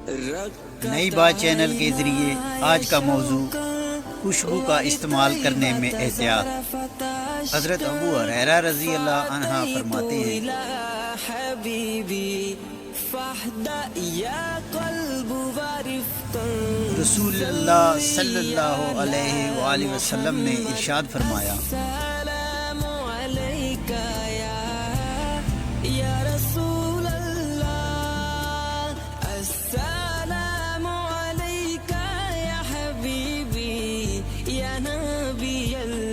نئی بات چینل کے ذریعے آج کا موضوع خوشبو کا استعمال کرنے میں احتیاط۔ حضرت ابو ہریرہ رضی اللہ عنہ فرماتے ہیں، رسول اللہ صلی اللہ علیہ وآلہ وسلم نے ارشاد فرمایا،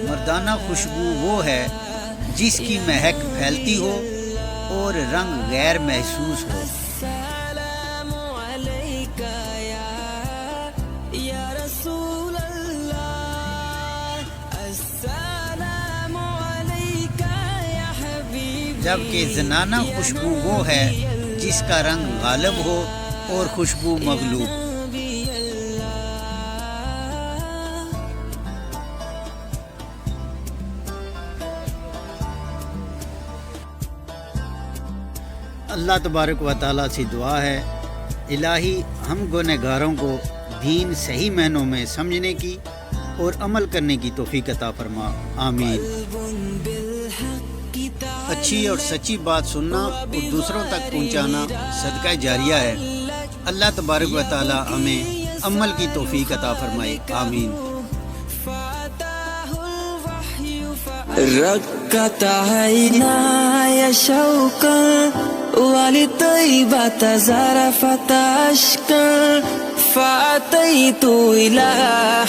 مردانہ خوشبو وہ ہے جس کی مہک پھیلتی ہو اور رنگ غیر محسوس ہو۔ جبکہ زنانہ خوشبو وہ ہے جس کا رنگ غالب ہو اور خوشبو مغلوب۔ اللہ تبارک و تعالیٰ سے دعا ہے، الہی ہم گنہگاروں کو دین صحیح معنوں میں سمجھنے کی اور عمل کرنے کی توفیق عطا فرما، آمین۔ اچھی اور سچی بات سننا اور دوسروں تک پہنچانا صدقہ جاریہ ہے۔ اللہ تبارک و تعالیٰ ہمیں عمل کی توفیق عطا فرمائے، آمین۔ رقت عيناي شوقا ولطيبة زرفت أشكا فأتيت إلى